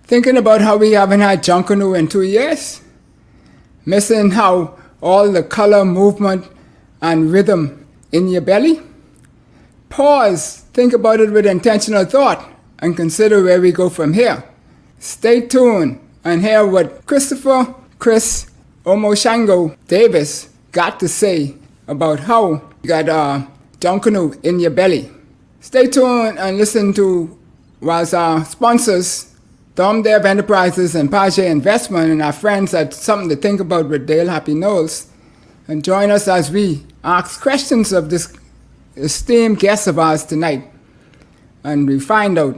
Thinking about how we haven't had JunKaNoo in 2 years? Missing how all the color, movement, and rhythm in your belly? Pause, think about it with intentional thought, and consider where we go from here. Stay tuned and hear what Chris Ömo-Shango Davis got to say about how you got JunKaNoo in your belly. Stay tuned and listen to whilst our sponsors, Dom Dev Enterprises and Page Investment, and our friends at Something to Think About with Dale Happy Knowles, and join us as we ask questions of this esteemed guest of ours tonight, and we find out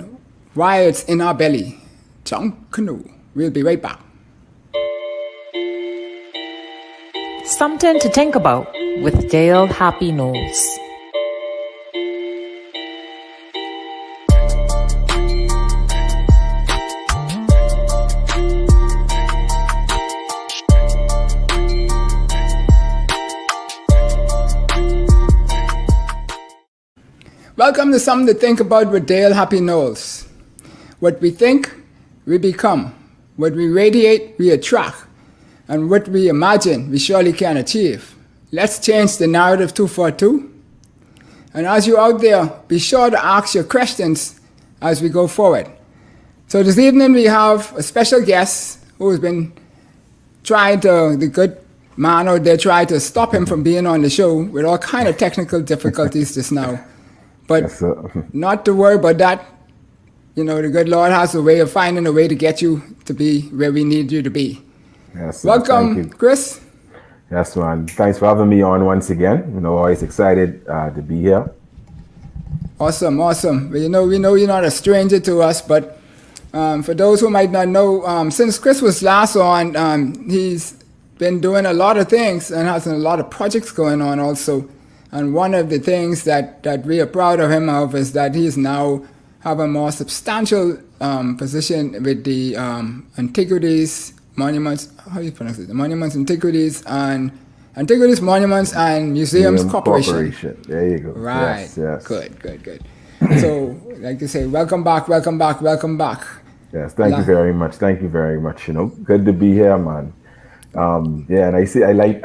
why it's in our belly. JunKaNoo. We'll be right back. Something to Think About with Dale Happy Knowles. Welcome to Something to Think About with Dale Happy Knowles. What we think, we become. What we radiate, we attract. And what we imagine, we surely can achieve. Let's change the narrative 242. And as you're out there, be sure to ask your questions as we go forward. So this evening we have a special guest who has been trying to, the good man out there tried to stop him from being on the show with all kind of technical difficulties just now. But yes, not to worry about that. You know, the good Lord has a way of finding a way to get you to be where we need you to be. Yes, welcome, Chris. Yes, man. Thanks for having me on once again. You know, always excited to be here. Awesome. Well, we know you're not a stranger to us, but for those who might not know, since Chris was last on, he's been doing a lot of things and has a lot of projects going on also. And one of the things that we are proud of him of is that he's now have a more substantial position with the Antiquities, Monuments, how do you pronounce it? The Monuments, Antiquities, Monuments, and Museums Corporation. There you go. Right. Yes. Good. So, like to say, welcome back. Yes, thank you very much. You know, good to be here, man. And I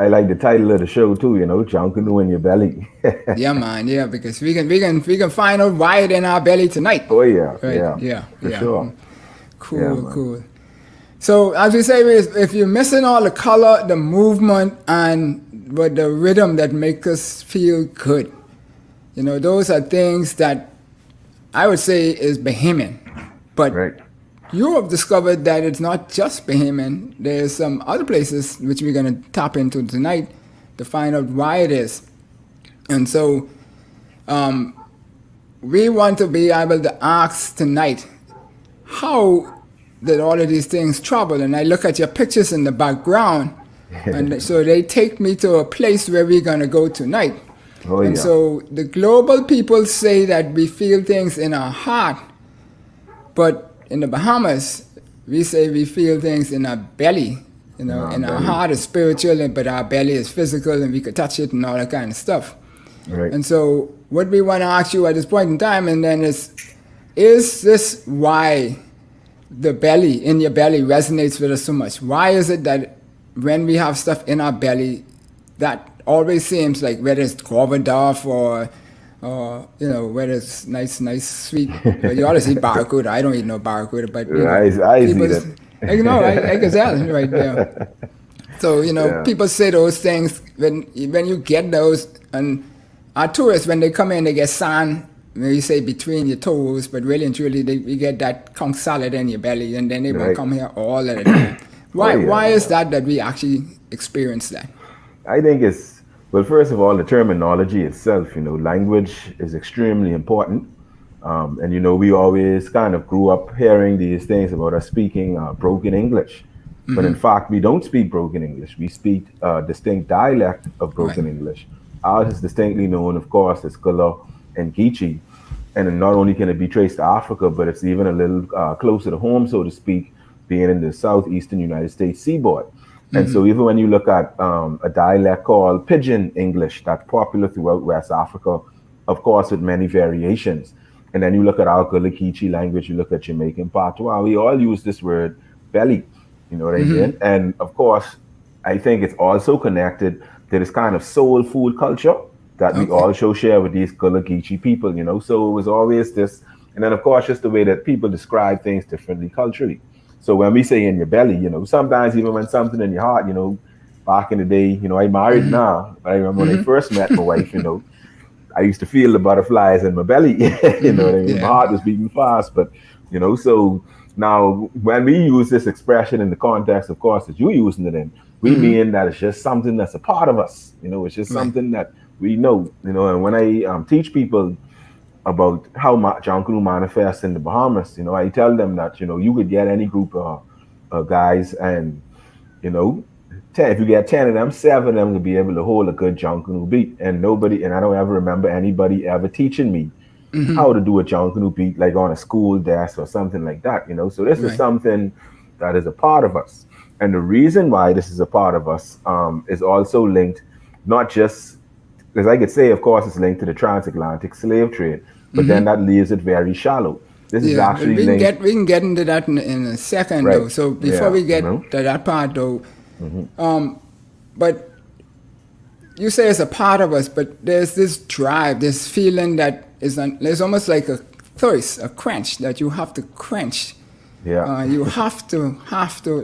like the title of the show too, you know, JunKaNoo in your belly. Yeah, man, yeah, because we can find out why it's in our belly tonight. Oh yeah, right? Yeah, for sure. Cool. So as we say, if you're missing all the color, the movement, and the rhythm that make us feel good, you know, those are things that I would say is Bahamian, but. Right. You have discovered that it's not just Bahamian. There's some other places which we're going to tap into tonight to find out why it is. And so we want to be able to ask tonight, how did all of these things travel? And I look at your pictures in the background, and so they take me to a place where we're going to go tonight. And so the global people say that we feel things in our heart, but in the Bahamas, we say we feel things in our belly. You know, and our heart is spiritual, but our belly is physical, and we could touch it and all that kind of stuff. Right. And so what we want to ask you at this point in time, and then is this why the belly, in your belly, resonates with us so much? Why is it that when we have stuff in our belly, that always seems like, whether it's Gorbachev or you know, whether it's nice, sweet. Well, you always eat barracuda. I don't eat no barracuda, but you know, I eat it. I can tell, right? Yeah. So you know, people say those things when you get those, and our tourists, when they come in, they get sand. You say between your toes, but really and truly, you get that conch salad in your belly, and then they will come here all of the time. Why is that we actually experience that? I think it's. Well, first of all, the terminology itself, you know, language is extremely important. And, you know, we always kind of grew up hearing these things about us speaking broken English. Mm-hmm. But in fact, we don't speak broken English. We speak distinct dialect of broken English. Ours is distinctly known, of course, as Kula and Geechee. And not only can it be traced to Africa, but it's even a little closer to home, so to speak, being in the southeastern United States seaboard. And so even when you look at a dialect called Pidgin English that's popular throughout West Africa, of course, with many variations, And then you look at our Gullah Geechee language, you look at Jamaican Patois, we all use this word belly. You know what I mean? And of course, I think it's also connected to this kind of soul food culture that we Okay. also share with these Gullah Geechee people, you know. So it was always this, and then of course just the way that people describe things differently culturally. So when we say in your belly, you know, sometimes even when something in your heart, you know, back in the day, you know, I married now, but I remember when I first met my wife, you know, I used to feel the butterflies in my belly. You know what I mean? My Yeah. heart was beating fast, but you know, so now when we use this expression in the context, of course, that you're using it in, we mean that it's just something that's a part of us. You know, it's just Right. something that we know. You know, and when I teach people about how JunKaNoo manifests in the Bahamas, you know, I tell them that you know you could get any group of guys and you know, 10, if you get 10 of them, 7 of them will be able to hold a good JunKaNoo beat. And nobody, and I don't ever remember anybody ever teaching me how to do a JunKaNoo beat, like on a school desk or something like that, you know. So this is Right. something that is a part of us. And the reason why this is a part of us is also linked, not just, because I could say, of course, it's linked to the transatlantic slave trade, but then that leaves it very shallow. This is Yeah, but actually linked, we can get into that in a second right? though. So before Yeah, we you know, get to that part though, but you say it's a part of us, but there's this drive, this feeling that there's almost like a thirst, a quench that you have to quench. yeah, You have to,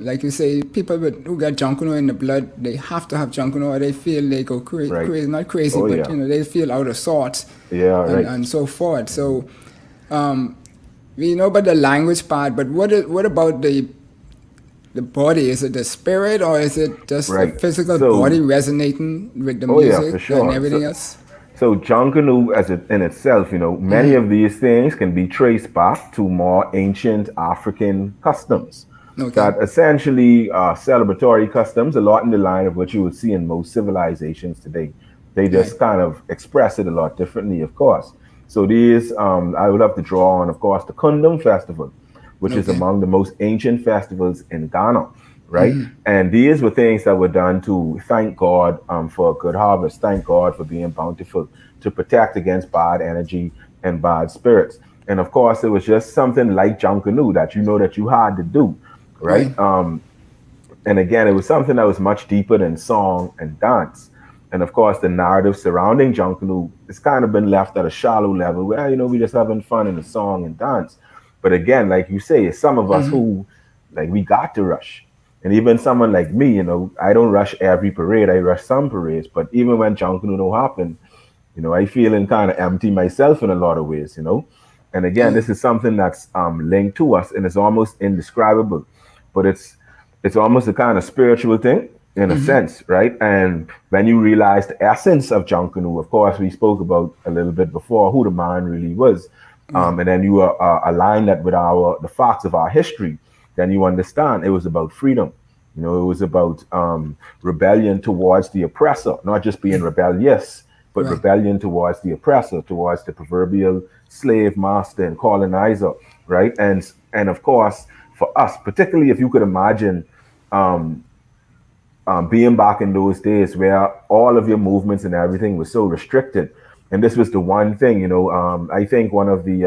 like you say, people who got JunKaNoo in the blood, they have to have JunKaNoo, or they feel they go right. crazy, not crazy, Oh, but yeah. they feel out of sorts, Yeah, right. and so forth. So we know about the language part, but what about the body? Is it the spirit, or is it just the Right. physical body So, resonating with the oh yeah, for music and sure. everything else? So JunKaNoo as in itself, you know, many of these things can be traced back to more ancient African customs Okay, that essentially are celebratory customs, a lot in the line of what you would see in most civilizations today. They right, just kind of express it a lot differently, of course. So these, I would have to draw on, of course, the Kundum Festival, which is okay, among the most ancient festivals in Ghana, right? And these were things that were done to thank God for a good harvest, thank God for being bountiful, to protect against bad energy and bad spirits. And of course, it was just something like JunKaNoo that you know that you had to do, right, right? And again, it was something that was much deeper than song and dance. And of course, the narrative surrounding JunKaNoo has kind of been left at a shallow level where, you know, we just having fun in the song and dance. But again, like you say, it's some of us who, like, we got to rush. And even someone like me, you know, I don't rush every parade, I rush some parades. But even when JunKaNoo don't happen, you know, I feeling kind of empty myself in a lot of ways, you know. And again, oh, this is something that's linked to us and it's almost indescribable. But it's almost a kind of spiritual thing in a sense, right? And when you realize the essence of JunKaNoo, of course, we spoke about a little bit before who the man really was, right, and then you align that with the facts of our history, then you understand it was about freedom. You know, it was about rebellion towards the oppressor, not just being rebellious, but right, rebellion towards the oppressor, towards the proverbial slave master and colonizer, right? And of course, for us, particularly if you could imagine being back in those days where all of your movements and everything was so restricted. And this was the one thing, you know, I think one of the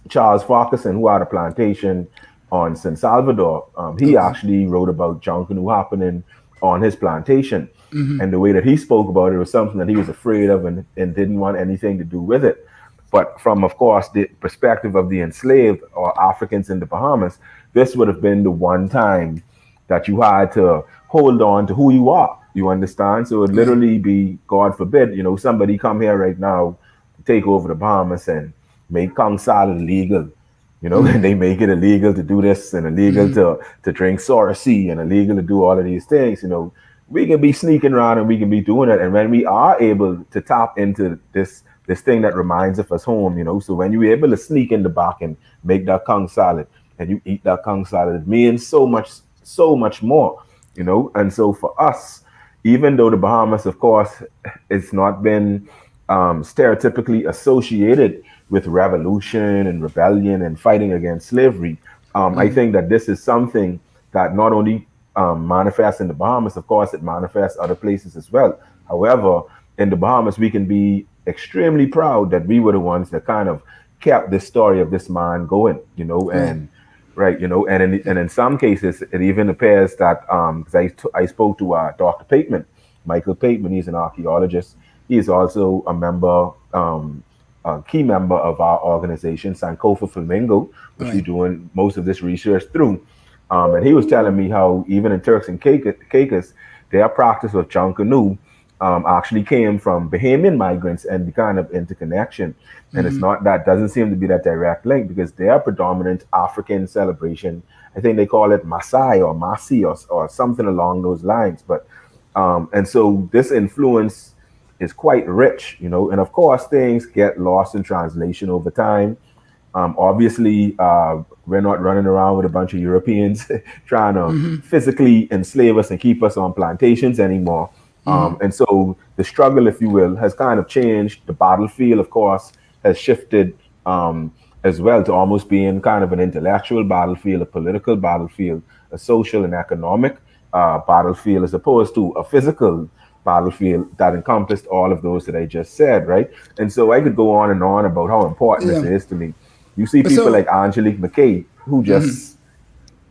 Charles Farquharson, who had a plantation on San Salvador, he okay, actually wrote about JunKaNoo happening on his plantation. And the way that he spoke about it was something that he was afraid of and didn't want anything to do with it. But from, of course, the perspective of the enslaved or Africans in the Bahamas, this would have been the one time that you had to hold on to who you are. You understand? So it would right, literally be, God forbid, you know, somebody come here right now, take over the Bahamas and make Kong salad illegal. You know, and they make it illegal to do this and illegal to drink Sorosy and illegal to do all of these things. You know, we can be sneaking around and we can be doing it. And when we are able to tap into this thing that reminds of us home, you know, so when you're able to sneak in the back and make that Kong salad and you eat that Kong salad, it means so much more, you know. And so for us, even though the Bahamas, of course, it's not been stereotypically associated with revolution and rebellion and fighting against slavery, I think that this is something that not only manifests in the Bahamas, of course, it manifests other places as well. However, in the Bahamas, we can be extremely proud that we were the ones that kind of kept this story of this man going, Right. and right, and in some cases, it even appears that because I spoke to Dr. Pateman, Michael Pateman, he's an archaeologist. He is also a member, a key member of our organization, Sankofa Flamingo, which we're Right. doing most of this research through. And he was telling me how even in Turks and Caicos, their practice of JunKaNoo actually came from Bahamian migrants and the kind of interconnection. And it's not that doesn't seem to be that direct link because their predominant African celebration, I think they call it Masai or Masi or something along those lines. But and so this influence is quite rich, and of course things get lost in translation over time. Obviously, we're not running around with a bunch of Europeans trying to physically enslave us and keep us on plantations anymore. And so the struggle, if you will, has kind of changed. The battlefield, of course, has shifted as well to almost being kind of an intellectual battlefield, a political battlefield, a social and economic battlefield, as opposed to a physical battlefield that encompassed all of those that I just said, right? And so I could go on and on about how important this Yeah. is to me. You see But people so like Angelique McKay who just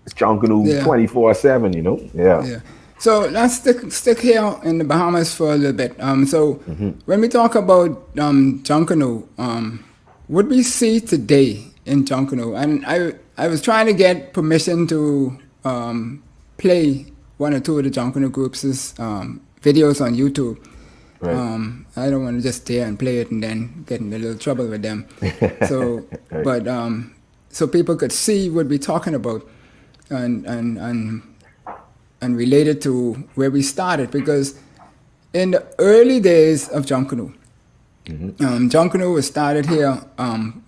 is JunKaNoo yeah. 24/7, Yeah. Yeah. So let's stick here in the Bahamas for a little bit. So when we talk about JunKaNoo, what we see today in JunKaNoo, and I was trying to get permission to play one or two of the JunKaNoo groups' videos on YouTube. Right. I don't want to just stay and play it and then get in a little trouble with them. So, Right. but so people could see what we're talking about, and related to where we started, because in the early days of JunKaNoo, JunKaNoo was started here.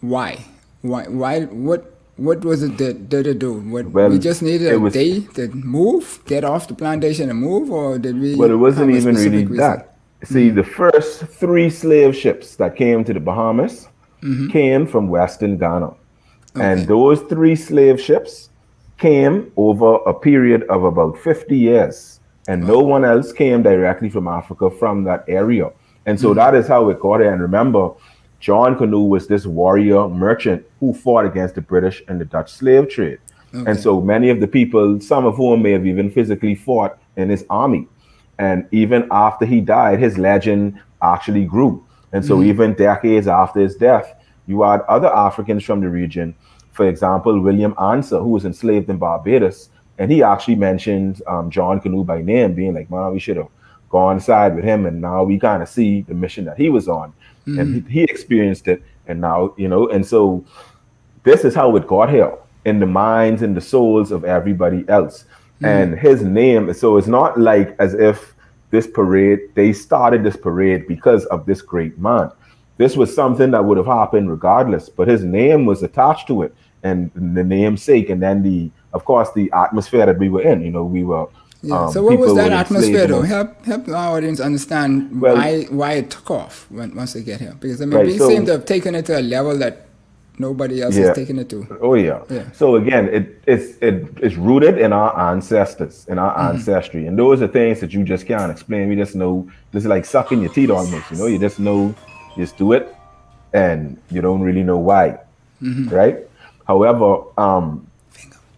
Why? What was it that did it do? What, Well, we just needed it a was day to move, get off the plantation and move, or did we But it wasn't have a even really specific reason? that. See, the first 3 slave ships that came to the Bahamas came from Western Ghana. And Okay. those 3 slave ships came over a period of about 50 years. And no one else came directly from Africa from that area. And so that is how it got here. And remember, John Canoe was this warrior merchant who fought against the British and the Dutch slave trade. And Okay. so many of the people, some of whom may have even physically fought in his army. And even after he died, his legend actually grew. And so even decades after his death, you had other Africans from the region. For example, William Answer, who was enslaved in Barbados, and he actually mentioned John Canoe by name, being like, man, we should have gone side with him. And now we kind of see the mission that he was on. And he experienced it. And now, and so this is how it got here in the minds and the souls of everybody else. And his name, so it's not like as if they started this parade because of this great man. This was something that would have happened regardless, but his name was attached to it and the namesake. And then of course, the atmosphere that we were in, we were, Yeah. So what was people that were enslaved atmosphere though? amongst- Help our audience understand Well- why it took off once they get here. Because I mean, Right, we so- seem to have taken it to a level that nobody else Yeah. has taken it to. Oh yeah. Yeah. So again, it's rooted in our ancestors, in our ancestry, and those are things that you just can't explain. We just know. This is like sucking your teeth almost. You just know, just do it, and you don't really know why, right? However,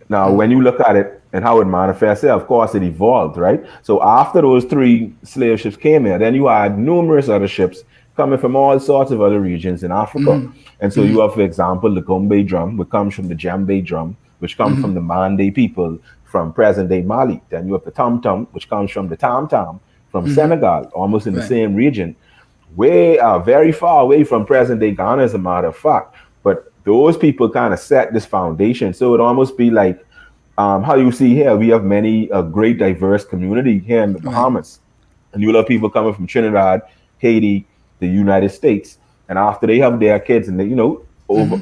now when you look at it and how it manifests, of course it evolved, right? So after those 3 slave ships came here, then you had numerous other ships coming from all sorts of other regions in Africa. And so you have, for example, the Gombe drum, which comes from the Djembe drum, which comes from the Mande people from present-day Mali. Then you have the tom-tom, which comes from the tam-tam from Senegal, almost in the Right. same region. Very far away from present-day Ghana, as a matter of fact. But those people kind of set this foundation. So it almost be like how you see here, we have a great diverse community here in the Bahamas. And you'll have people coming from Trinidad, Haiti, the United States. And after they have their kids, and they,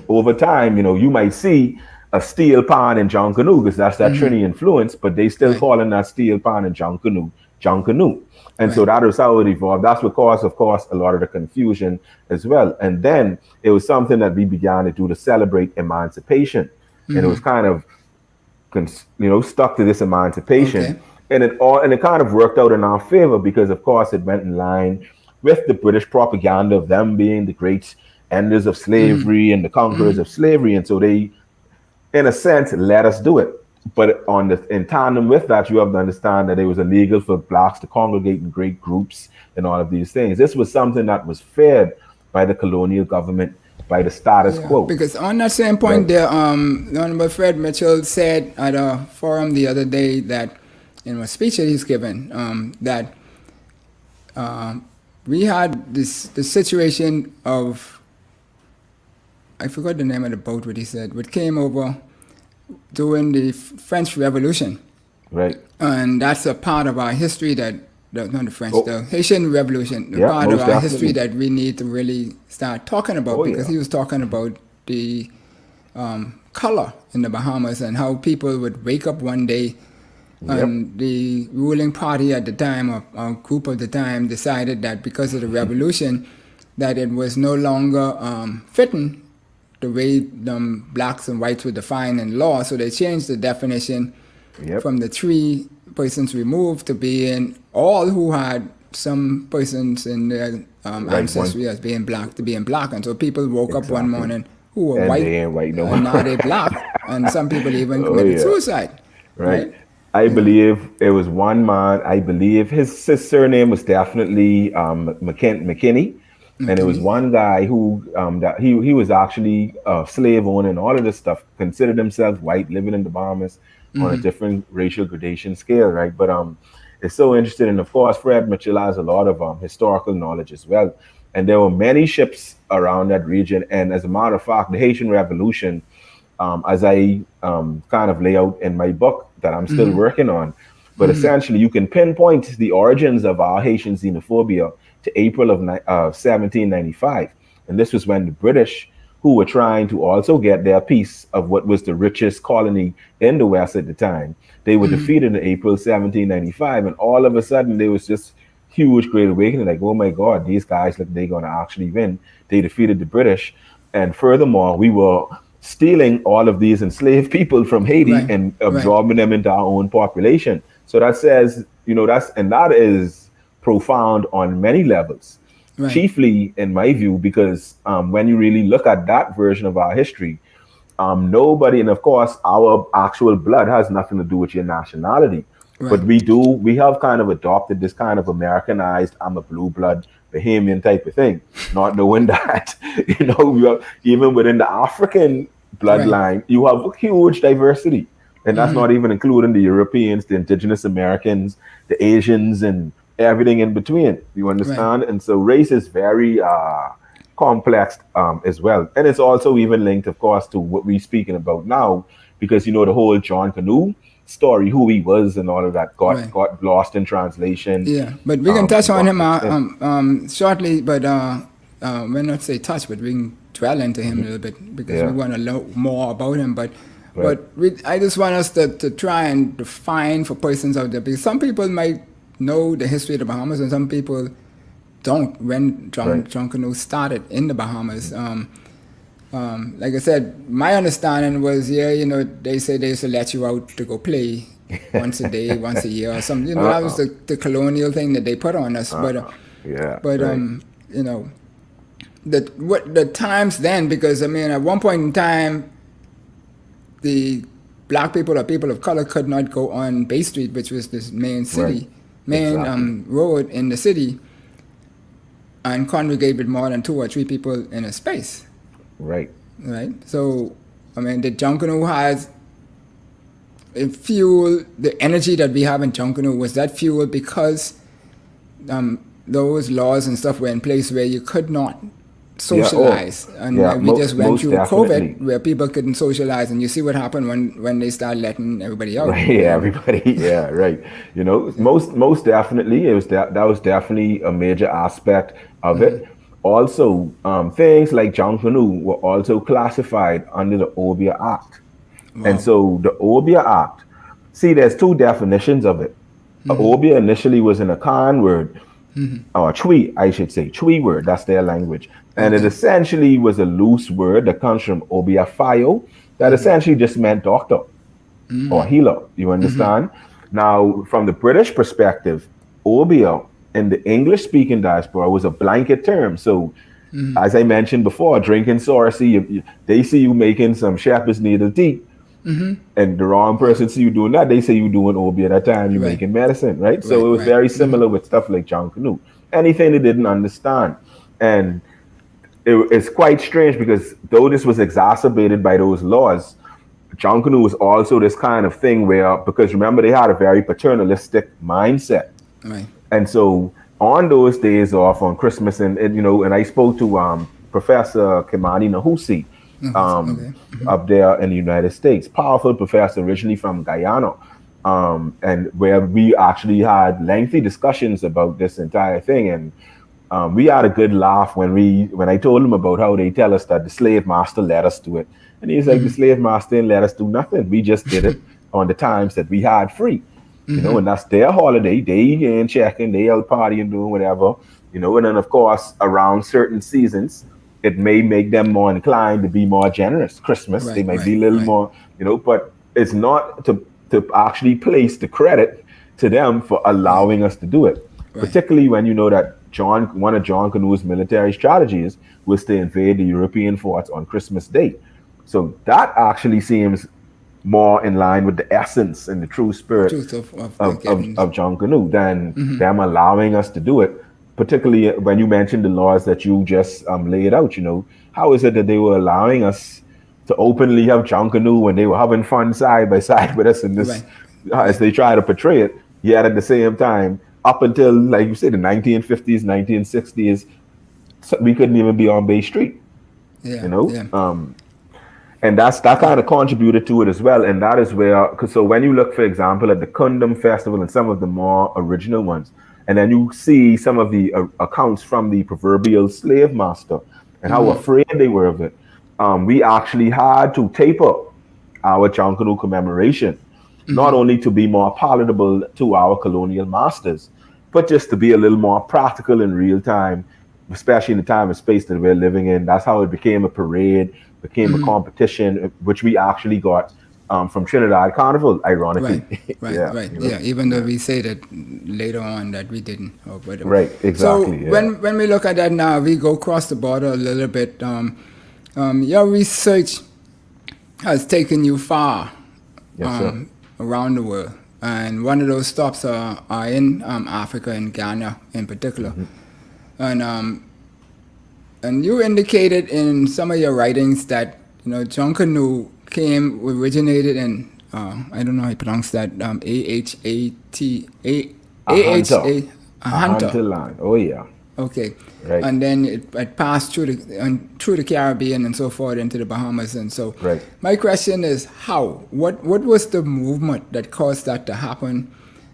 over time, you might see a steel pan in JunKaNoo, because that's that Trini influence, but they still calling that steel pan in JunKaNoo. And so that is how it evolved. That's what caused, of course, a lot of the confusion as well. And then it was something that we began to do to celebrate emancipation. And it was kind of, stuck to this emancipation. Okay. And it kind of worked out in our favor because, of course, it went in line with the British propaganda of them being the great enders of slavery and the conquerors of slavery. And so they, in a sense, let us do it. But in tandem with that, you have to understand that it was illegal for blacks to congregate in great groups and all of these things. This was something that was feared by the colonial government, by the status Yeah, quo. because on that same point, Right. there, the Honorable Fred Mitchell said at a forum the other day that, in a speech that he's given, that we had the situation of, I forgot the name of the boat, what he said, what came over during the French Revolution. Right. And that's a part of our history that, not the French, Oh. the Haitian Revolution, the Yeah, part of most our history definitely. that we need to really start talking about, Oh, because yeah. he was talking about the color in the Bahamas and how people would wake up one day and the ruling party at the time, or group of the time, decided that because of the revolution, that it was no longer fitting the way blacks and whites were defined in law. So they changed the definition Yep. from the 3 persons removed to being all who had some persons in their ancestry as being black to being black. And so people woke up one Exactly. morning who were And white, they ain't white no and more. now they black. And some people even Oh, committed yeah. suicide. Right. I believe it was one man. I believe his surname was definitely McKinney, and it was one guy who that he was actually a slave owner and all of this stuff. Considered himself white, living in the Bahamas on a different racial gradation scale, right? But it's so interesting, and of course, Fred Mitchell has a lot of historical knowledge as well. And there were many ships around that region, and as a matter of fact, the Haitian Revolution, as I kind of lay out in my book that I'm still working on. But essentially, you can pinpoint the origins of our Haitian xenophobia to April of 1795. And this was when the British, who were trying to also get their piece of what was the richest colony in the West at the time, they were defeated in April 1795. And all of a sudden, there was just huge great awakening, like, oh my God, these guys look, they're going to actually win. They defeated the British. And furthermore, we were stealing all of these enslaved people from Haiti Right, and right. absorbing them into our own population. So that says, that is profound on many levels. Right. Chiefly, in my view, because when you really look at that version of our history, nobody, and of course, our actual blood has nothing to do with your nationality. But Right. we have kind of adopted this kind of Americanized, I'm a blue blood Bahamian type of thing, not knowing that, even within the African bloodline, you have a huge diversity. And that's not even including the Europeans, the indigenous Americans, the Asians, and everything in between. You understand? And so race is very complex as well. And it's also even linked, of course, to what we're speaking about now, because, the whole JunKaNoo story, who he was and all of that got lost in translation. Yeah, but we can touch on him Yeah. shortly, but we'll not say touch, but we can dwell into him a little bit because we want to know more about him. But I just want us to try and define for persons out there, because some people might know the history of the Bahamas and some people don't. When JunKaNoo started in the Bahamas, like I said, my understanding was, they say they used to let you out to go play once a day, once a year or something. That was the colonial thing that they put on us. The times then, because at one point in time, the black people or people of color could not go on Bay Street, which was this main road in the city, and congregate with more than 2 or 3 people in a space. Right. So, the JunKaNoo has fuel, the energy that we have in JunKaNoo, was that fuel because those laws and stuff were in place where you could not socialize. We just went through COVID where people couldn't socialize, and you see what happened when they started letting everybody out. Everybody. Right. Most definitely, that was definitely a major aspect of it. Also, things like JunKaNoo were also classified under the Obia Act. And so the Obia Act, there's 2 definitions of it. Obia initially was an Akan word, or Twi, I should say, Twi word, that's their language. And it essentially was a loose word that comes from Obia Fayo, that essentially just meant doctor or healer, you understand? Now, from the British perspective, Obia in the English-speaking diaspora was a blanket term. So As I mentioned before, drinking Sorcy, they see you making some shepherd's needle tea, and the wrong person see you doing that, they say you doing obi at that time, you making medicine, right? So it was very similar with stuff like JunKaNoo. Anything they didn't understand. And it's quite strange because though this was exacerbated by those laws, JunKaNoo was also this kind of thing where, because remember, they had a very paternalistic mindset. Right. And so on those days off on Christmas, and I spoke to Professor Kimani Nahusi up there in the United States, powerful professor originally from Guyana, and where we actually had lengthy discussions about this entire thing. And we had a good laugh when I told him about how they tell us that the slave master let us do it. And he's like, the slave master didn't let us do nothing. We just did it on the times that we had free. And that's their holiday. They ain't checking, they out partying, doing whatever, and then of course around certain seasons, it may make them more inclined to be more generous. Christmas, they might be a little more, but it's not to actually place the credit to them for allowing us to do it. Particularly when you know that one of JunKaNoo's military strategies was to invade the European forts on Christmas Day. So that actually seems more in line with the essence and the true spirit of JunKaNoo than them allowing us to do it. Particularly when you mentioned the laws that you just laid out, how is it that they were allowing us to openly have JunKaNoo when they were having fun side by side with us in this, as they try to portray it, yet at the same time, up until, like you said, the 1950s, 1960s, we couldn't even be on Bay Street, and that kind of contributed to it as well. And that is where, so when you look, for example, at the Kundum Festival and some of the more original ones, and then you see some of the accounts from the proverbial slave master and how afraid they were of it, we actually had to taper our JunKaNoo commemoration, not only to be more palatable to our colonial masters, but just to be a little more practical in real time, especially in the time and space that we're living in. That's how it became a parade, became a competition, which we actually got from Trinidad Carnival, ironically. Even though we say that later on that we didn't. Or whatever. Right, exactly. So when we look at that now, we go across the border a little bit. Your research has taken you far around the world. And one of those stops are in Africa, in Ghana in particular. And you indicated in some of your writings that JunKaNoo originated in I don't know how you pronounce that, Hunter line. Oh yeah. Okay. Right. And then it passed through the Caribbean and so forth into the Bahamas, and so. Right. My question is how? What was the movement that caused that to happen?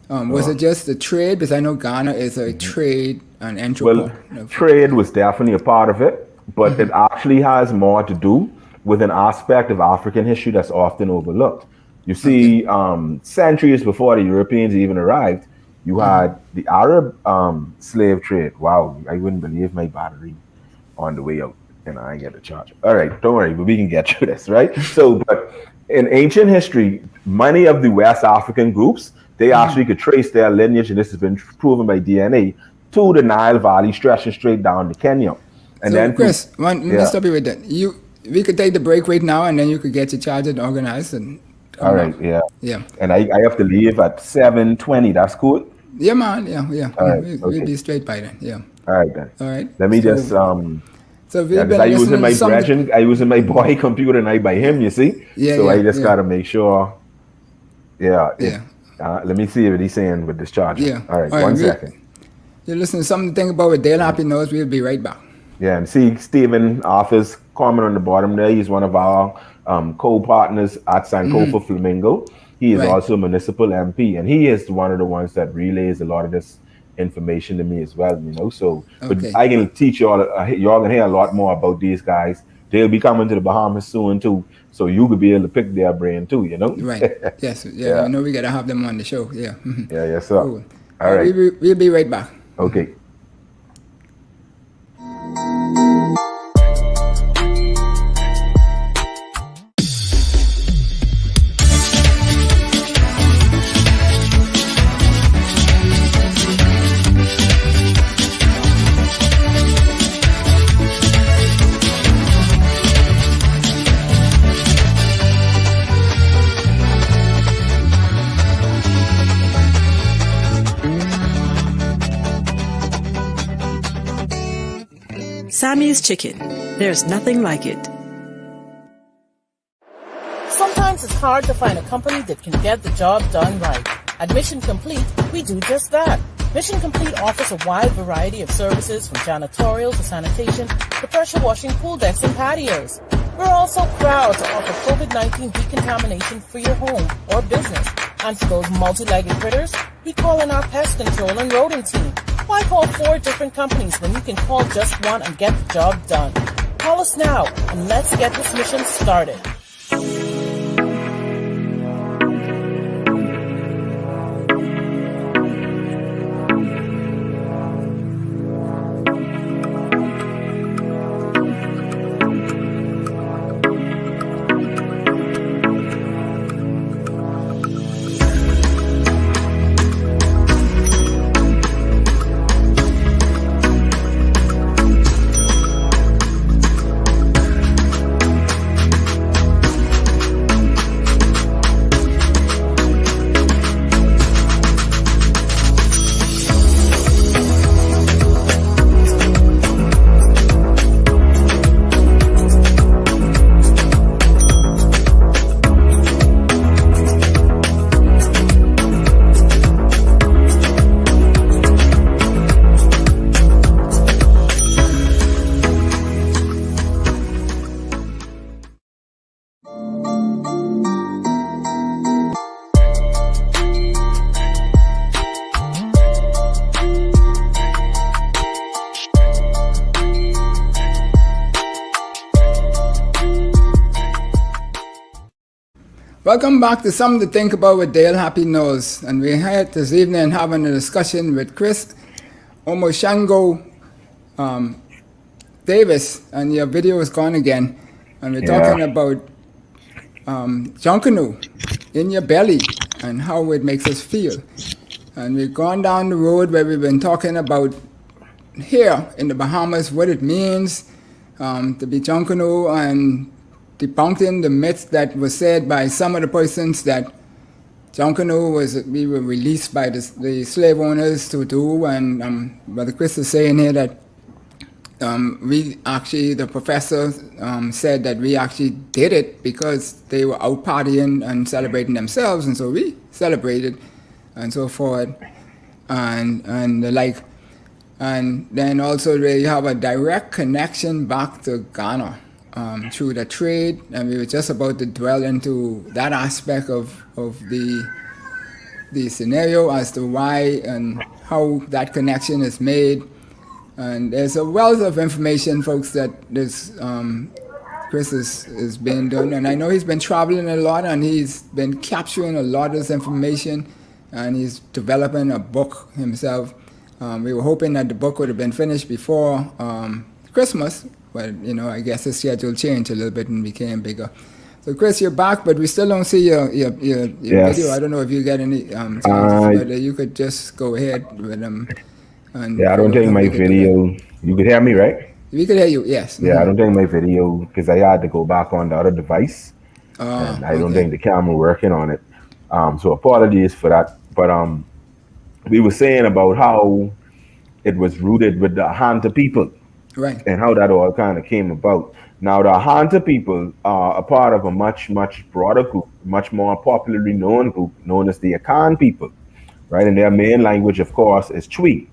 Was it just the trade? Because I know Ghana is a trade and entry. Well, trade was definitely a part of it, but it actually has more to do with an aspect of African history that's often overlooked. You see, centuries before the Europeans even arrived, you had the Arab slave trade. Wow, I wouldn't believe my battery on the way out, and I get a charger. All right, don't worry, but we can get through this, right? So, but in ancient history, many of the West African groups, they actually could trace their lineage, and this has been proven by DNA, to the Nile Valley, stretching straight down to Kenya. And so, then, Chris, let me stop you with that. We could take the break right now, and then you could get your charger organized. And all right, yeah. And I have to leave at 7:20. That's cool. Yeah, man. Yeah. All right, we'll be straight by then. Yeah. All right then. All right. Let me just So we've been I using my boy computer and I by him. You see. So I just gotta make sure. Let me see what he's saying with this charger. Yeah. All right. One second. You're listening to something to think about with Dale Happy Knows. We'll be right back. Yeah, and see Stephen Arthur's comment on the bottom there. He's one of our co-partners at Sankofa Flamingo. He is also a municipal MP, and he is one of the ones that relays a lot of this information to me as well, So, but I can teach y'all. Y'all can hear a lot more about these guys. They'll be coming to the Bahamas soon too, so you could be able to pick their brain too, Right. Yes. Yeah. We gotta have them on the show. Yeah. Yeah. Yes, sir. Cool. All right. We'll be right back. Okay. Sammy's Chicken. There's nothing like it. Sometimes it's hard to find a company that can get the job done right. At Mission Complete, we do just that. Mission Complete offers a wide variety of services from janitorial to sanitation to pressure washing pool decks and patios. We're also proud to offer COVID-19 decontamination for your home or business. And for those multi-legged critters, we call in our pest control and rodent team. Why call 4 different companies when you can call just one and get the job done? Call us now and let's get this mission started. Welcome back to Something to Think About with Dale Happy Knows. And we're here this evening having a discussion with Chris Ömo-Shango Davis. And your video is gone again. And we're talking about JunKaNoo in your belly and how it makes us feel. And we've gone down the road where we've been talking about here in the Bahamas what it means to be JunKaNoo and debunking the myths that was said by some of the persons that JunKaNoo we were released by the slave owners to do, and Brother Chris is saying here that the professor said that we actually did it because they were out partying and celebrating themselves, and so we celebrated and so forth, and the like. And then also they have a direct connection back to Ghana through the trade, and we were just about to dwell into that aspect of the scenario as to why and how that connection is made. And there's a wealth of information, folks, that this Chris is being done, and I know he's been traveling a lot, and he's been capturing a lot of this information, and he's developing a book himself. We were hoping that the book would have been finished before Christmas, but I guess the schedule changed a little bit and became bigger. So Chris, you're back, but we still don't see your Yes. video. I don't know if you get any changes, but you could just go ahead with them. I don't think my video. You could hear me, right? We could hear you. Yes. Yeah, I don't think my video, because I had to go back on the other device, and I don't think the camera working on it. So apologies for that. But we were saying about how it was rooted with the Hanta people. Right. And how that all kind of came about. Now, the Hanta people are a part of a much, much broader group, much more popularly known group, known as the Akan people, right? And their main language, of course, is Twi.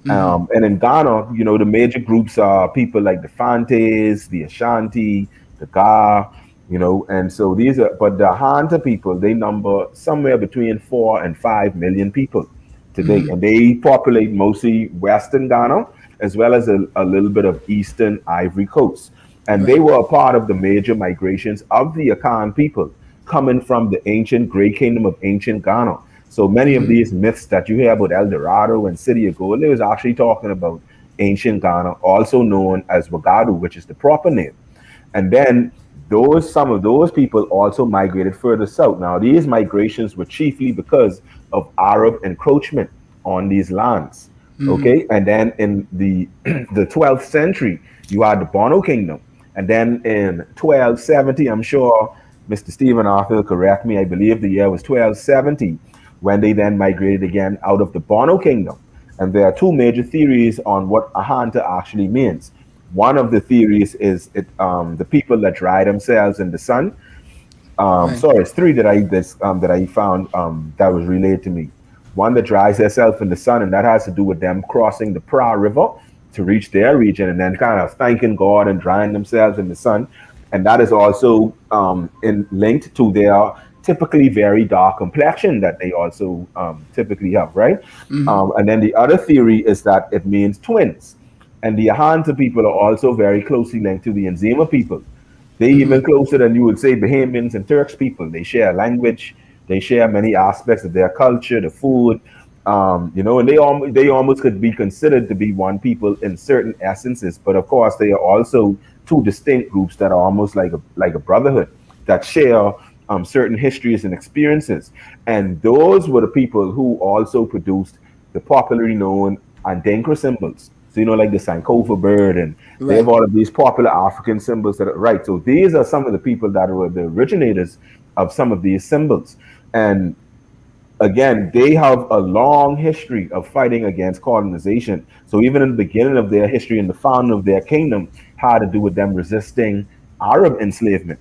And in Ghana, the major groups are people like the Fantes, the Ashanti, the Ga, and so but the Hanta people, they number somewhere between 4 and 5 million people today. And they populate mostly Western Ghana, as well as a little bit of Eastern Ivory Coast. And they were a part of the major migrations of the Akan people coming from the ancient Great Kingdom of ancient Ghana. So many of these myths that you hear about El Dorado and City of Gold, they was actually talking about ancient Ghana, also known as Wagadu, which is the proper name. And then some of those people also migrated further south. Now, these migrations were chiefly because of Arab encroachment on these lands. Okay, and then in the 12th century, you had the Bono Kingdom, and then in 1270, I'm sure Mr. Stephen Arthur will correct me, I believe the year was 1270, when they then migrated again out of the Bono Kingdom. And there are two major theories on what Ahanta actually means. one of the theories is the people that dry themselves in the sun. Right. Sorry, it's three that I found that was relayed to me. One that dries herself in the sun, and that has to do with them crossing the Pra River to reach their region, and then kind of thanking God and drying themselves in the sun. And that is also linked to their typically very dark complexion that they also typically have, right? And then the other theory is that it means twins. And the Ahanta people are also very closely linked to the Nzima people. They even closer than you would say Bahamians and Turks people. They share language. They share many aspects of their culture, the food, and they almost could be considered to be one people in certain essences. But of course, they are also two distinct groups that are almost like a brotherhood that share certain histories and experiences. And those were the people who also produced the popularly known Andenkra symbols. So, like the Sankofa bird, and they have Right. all of these popular African symbols that are right. So these are some of the people that were the originators of some of these symbols. And again, they have a long history of fighting against colonization. So even in the beginning of their history and the founding of their kingdom had to do with them resisting Arab enslavement.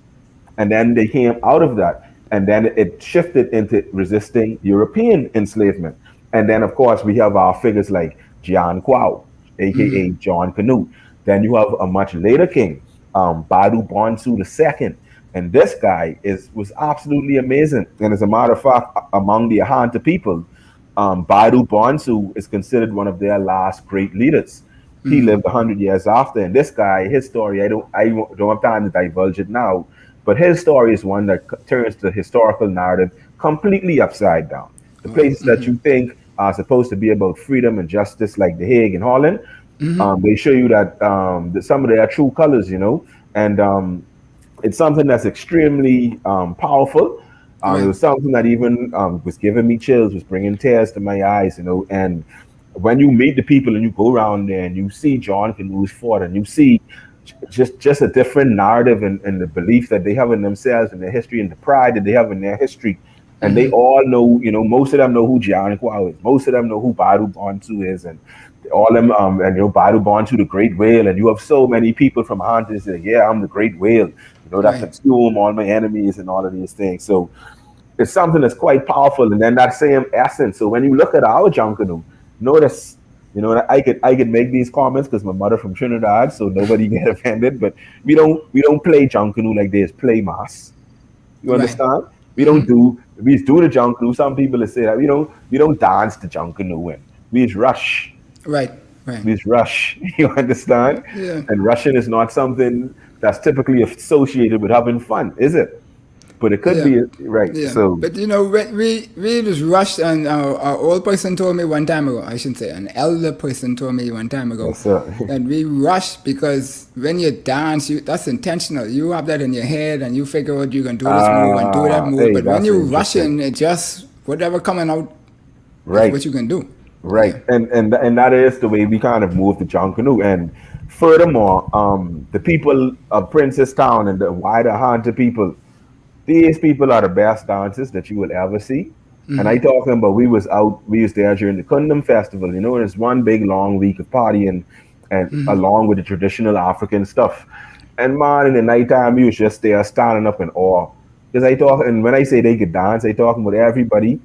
And then they came out of that. And then it shifted into resisting European enslavement. And then, of course, we have our figures like JunKaNoo, aka JunKaNoo. Then you have a much later king, Badu Bonsu II. And this guy was absolutely amazing. And as a matter of fact, among the Ahanta people, Badu Bonsu is considered one of their last great leaders. He lived 100 years after, and this guy, his story, I don't have time to divulge it now, but his story is one that turns the historical narrative completely upside down. The places that you think are supposed to be about freedom and justice, like The Hague and Holland, they show you that some of their true colors, and it's something that's extremely powerful. It Right. was something that even was giving me chills, was bringing tears to my eyes, and when you meet the people and you go around there and you see JunKaNoo's fort and you see just a different narrative and the belief that they have in themselves and their history and the pride that they have in their history. And they all know, most of them know who JunKaNoo is. Most of them know who Badu Bonsu is. And all them, Badu Bonsu, the great whale. And you have so many people from Hunters that, yeah, I'm the great whale, that Right. consume all my enemies and all of these things. So it's something that's quite powerful. And then that same essence. So when you look at our JunKaNoo, notice, that I could make these comments because my mother from Trinidad, so nobody get offended. But we don't play JunKaNoo like this. Play mass. You Right. understand? We do the JunKaNoo. Some people say that we don't dance the JunKaNoo and we just rush. Right. Right. We just rush. You understand? Yeah. And rushing is not something that's typically associated with having fun, is it? But it could Yeah. be right. Yeah. So But we just rushed, and our old person told me one time ago, I shouldn't say, an elder person told me one time ago, yes, sir. that we rush because when you dance, that's intentional. You have that in your head and you figure out you can do this move and do that move. Hey, But when that's you interesting. rushing, it just whatever coming out is Right. what you can do. Right, Yeah. and that is the way we kind of move to JunKaNoo. And furthermore, the people of Princess Town and the wider Hunter people, these people are the best dancers that you will ever see. And I talking about we was there during the Kundum Festival. It's one big long week of partying, and along with the traditional African stuff. And man, in the nighttime, we was just there standing up in awe. Because and when I say they could dance, I talking about everybody.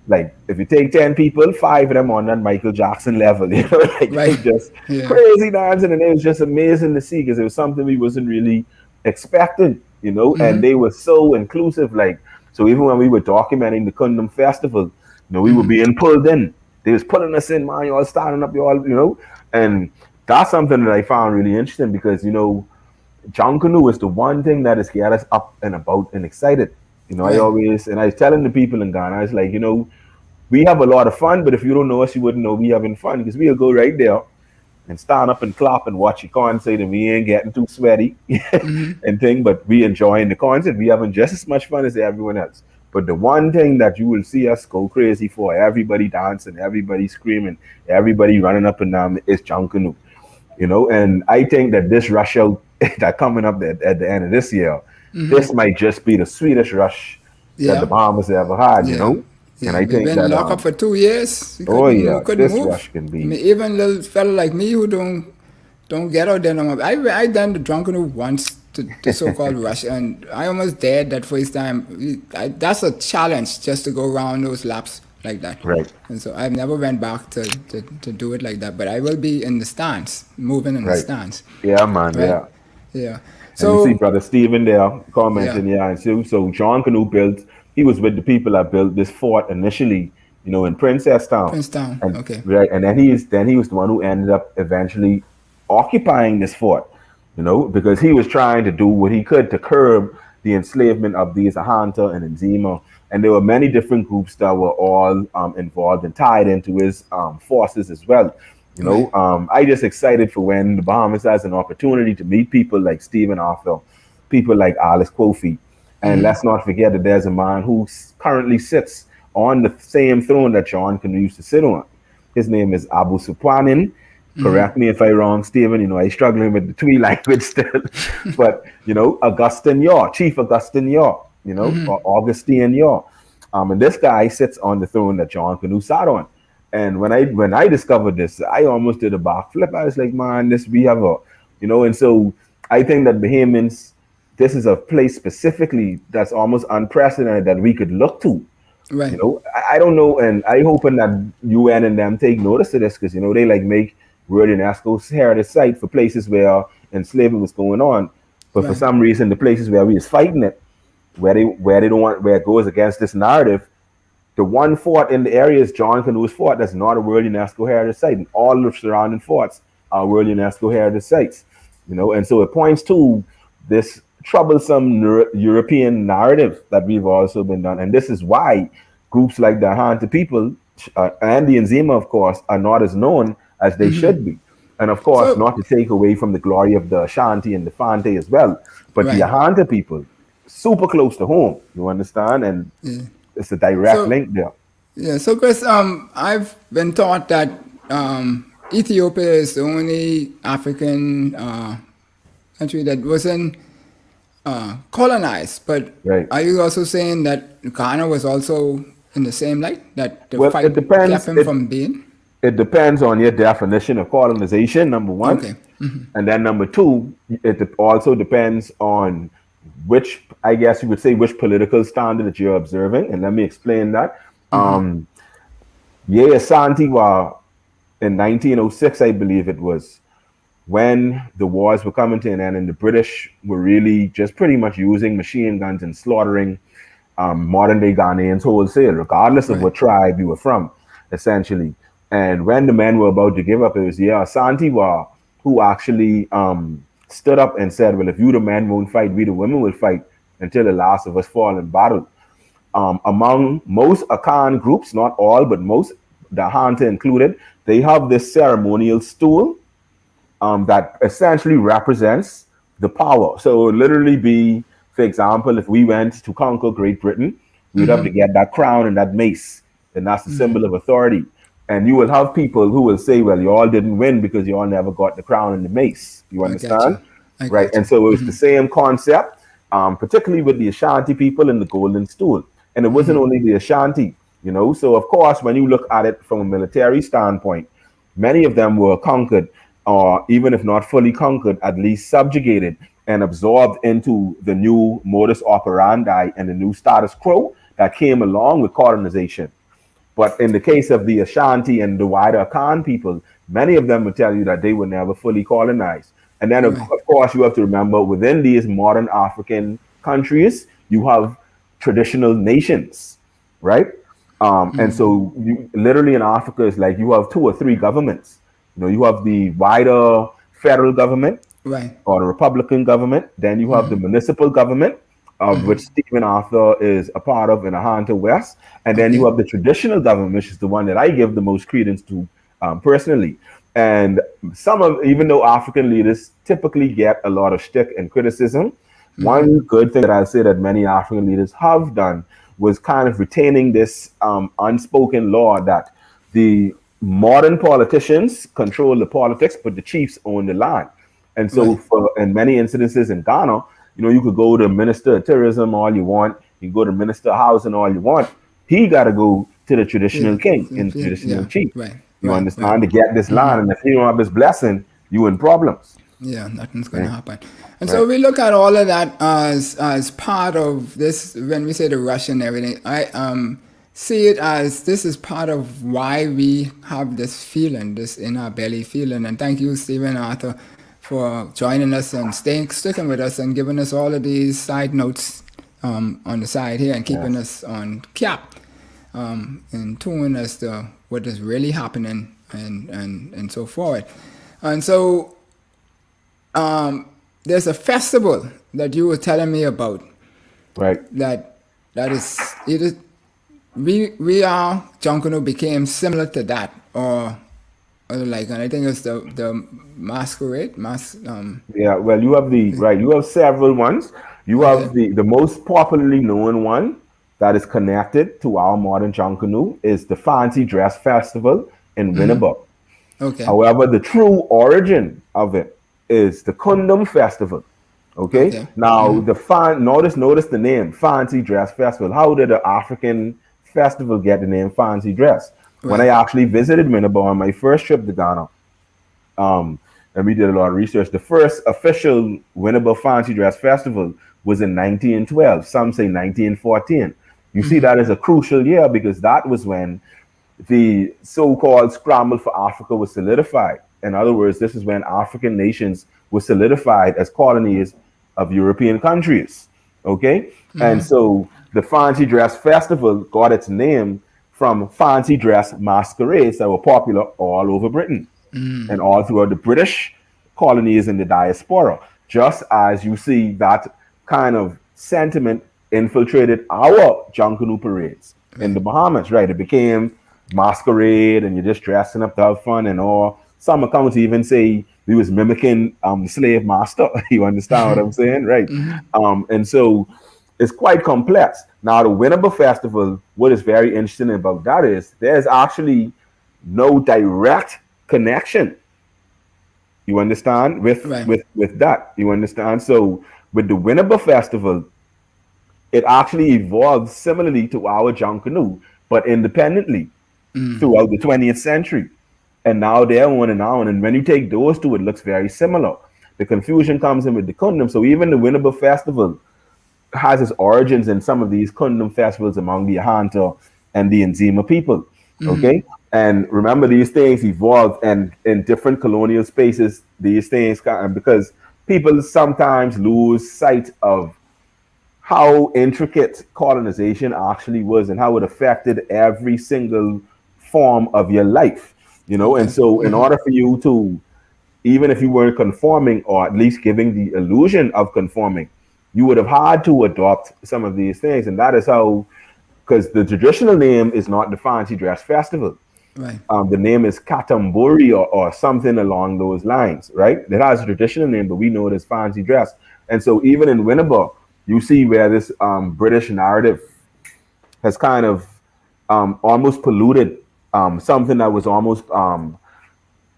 Like if you take 10 people, 5 of them on that Michael Jackson level, like they Right. just Yeah. crazy dancing, and it was just amazing to see because it was something we wasn't really expecting, and they were so inclusive. Like so, even when we were documenting the Kundum Festival, we were being pulled in. They was pulling us in, man. You all standing up, and that's something that I found really interesting because JunKaNoo is the one thing that has got us up and about and excited. I Right. always, and I was telling the people in Ghana, I was like, we have a lot of fun, but if you don't know us, you wouldn't know we having fun because we'll go right there and stand up and clap and watch your concert, and we ain't getting too sweaty and thing, but we enjoying the concert. We having just as much fun as everyone else. But the one thing that you will see us go crazy for, everybody dancing, everybody screaming, everybody running up and down, is JunKaNoo. And I think that this rush out that coming up at the end of this year, this might just be the sweetest rush that the Yeah. Bahamas ever had, Yeah. And Yeah. I We've think been that locked up for 2 years. We oh couldn't, yeah, we couldn't this move. rush can I mean, be even little fella like me who don't don't get out there no more. I done the JunKaNoo once, the so-called rush, and I almost died that first time. That's a challenge just to go around those laps like that. Right. And so I never went back to do it like that. But I will be in the stands, moving in the Right. stands. Yeah, man. Right? Yeah. Yeah. And you see So Brother Stephen there commenting, yeah. and so JunKaNoo built, he was with the people that built this fort initially, in Princesstown. Princeton. And Okay. right, and then he was the one who ended up eventually occupying this fort, because he was trying to do what he could to curb the enslavement of these Ahanta and Nzima. And there were many different groups that were all involved and tied into his forces as well. Right. I just excited for when the Bahamas has an opportunity to meet people like Stephen Arthur, people like Alice Kofi. And let's not forget that there's a man who currently sits on the same throne that JunKaNoo used to sit on. His name is Abu Supwanin. Correct me if I'm wrong, Stephen. I'm struggling with the Twi language still. But, Augustine Yaw, Chief Augustine Yaw, or Augustine Yaw. And this guy sits on the throne that JunKaNoo sat on. And when I discovered this, I almost did a backflip. I was like, man, we have and so I think that Bahamians, this is a place specifically that's almost unprecedented that we could look to. Right. I don't know, and I hoping that UN and them take notice of this because they like make World UNESCO's heritage site for places where enslavement was going on, but for Right. some reason the places where we is fighting it, where they don't want, where it goes against this narrative. The one fort in the area is JunKaNoo's fort. That's not a World UNESCO heritage site, and all the surrounding forts are World UNESCO heritage sites. And so it points to this troublesome European narrative that we've also been done. And this is why groups like the Ahanta people and the Nzima, of course, are not as known as they should be. And of course, So not to take away from the glory of the Ashanti and the Fante as well, but the right. Ahanta people, super close to home. You understand? And it's a direct So link there. yeah. So Chris, I've been taught that Ethiopia is the only African country that wasn't colonized. But Right. are you also saying that Ghana was also in the same light, that the Well, fight it depends. kept him from being? It depends on your definition of colonization, number one. Okay. And then number two, also depends on which, I guess you would say, which political standard that you're observing. And let me explain that. Yeah, Santiwa in 1906, I believe it was, when the wars were coming to an end and the British were really just pretty much using machine guns and slaughtering modern day Ghanaians wholesale, regardless of Right. what tribe you were from, essentially. And when the men were about to give up, it was Santiwa who actually stood up and said, well, if you the men won't fight, we the women will fight until the last of us fall in battle. Among most Akan groups, not all, but most, the Hanta included, they have this ceremonial stool that essentially represents the power. So it would literally be, for example, if we went to conquer Great Britain, we'd have to get that crown and that mace, and that's the symbol of authority. And you will have people who will say, well, you all didn't win because you all never got the crown and the mace. You I got understand? you. I Right. got And you. so it was the same concept, particularly with the Ashanti people and the golden stool. And it wasn't only the Ashanti, So, of course, when you look at it from a military standpoint, many of them were conquered, or even if not fully conquered, at least subjugated and absorbed into the new modus operandi and the new status quo that came along with colonization. But in the case of the Ashanti and the wider Akan people, many of them will tell you that they were never fully colonized. And then, of Right. course, you have to remember within these modern African countries, you have traditional nations, right? And so, you, literally in Africa, it's like you have two or three governments. You have the wider federal government Right. or the Republican government. Then you have the municipal government, of which Stephen Arthur is a part of in Ahanta West. And then you Okay. have the traditional government, which is the one that I give the most credence to personally. And even though African leaders typically get a lot of shtick and criticism, one good thing that I'll say that many African leaders have done was kind of retaining this unspoken law that the modern politicians control the politics, but the chiefs own the land. And so, Right. in many incidences in Ghana, you could go to Minister of Tourism all you want, you can go to Minister of Housing all you want. He got to go to the traditional king and traditional Yeah. chief. Right. You Right. Right. understand, to get this land, and if he don't have his blessing, you in problems. Yeah, nothing's going to happen. And so Right. we look at all of that as part of this. When we say the rush and everything, I see it as this is part of why we have this feeling, this in our belly feeling. And thank you, Stephen Arthur, for joining us and sticking with us and giving us all of these side notes on the side here and keeping us on cap and tune as to what is really happening and so forth. And so there's a festival that you were telling me about Right. that is either we are JunKaNoo became similar to that or like, and I think it's the masquerade Yeah, well, you have you have several ones. You have okay. the most popularly known one that is connected to our modern JunKaNoo is the Fancy Dress Festival in Winnipeg. Okay. However, the true origin of it is the Kundum Festival. Okay. Okay. Now notice the name Fancy Dress Festival. How did the African festival get the name Fancy Dress? When I Right. actually visited Winnipeg on my first trip to Ghana, and we did a lot of research. The first official Winnipeg Fancy Dress Festival was in 1912. Some say 1914. You see, that is a crucial year because that was when the so-called scramble for Africa was solidified. In other words, this is when African nations were solidified as colonies of European countries. Okay? And so the Fancy Dress Festival got its name from fancy dress masquerades that were popular all over Britain and all throughout the British colonies and the diaspora. Just as you see that kind of sentiment infiltrated our JunKaNoo parades in the Bahamas, right? It became masquerade and you're just dressing up to have fun and all. Some accounts even say we was mimicking the slave master. You understand what I'm saying? Right. And so it's quite complex. Now the Winnipeg Festival, what is very interesting about that is there's actually no direct connection. You understand? Right. With that. You understand? So with the Winnipeg Festival, it actually evolved similarly to our JunKaNoo, but independently throughout the 20th century. And now they're on and on. And when you take those two, it looks very similar. The confusion comes in with the Kundum. So even the Winnipeg Festival has its origins in some of these Kundum festivals among the Ahanta and the Nzima people. Okay? And remember, these things evolve, and in different colonial spaces, these things because people sometimes lose sight of how intricate colonization actually was and how it affected every single form of your life, and so in order for you to, even if you weren't conforming or at least giving the illusion of conforming, you would have had to adopt some of these things. And that is how, because the traditional name is not the Fancy Dress Festival. Right. The name is Katamburi or something along those lines, right? It has a traditional name, but we know it as Fancy Dress. And so even in Winnipeg, you see where this British narrative has kind of almost polluted something that was almost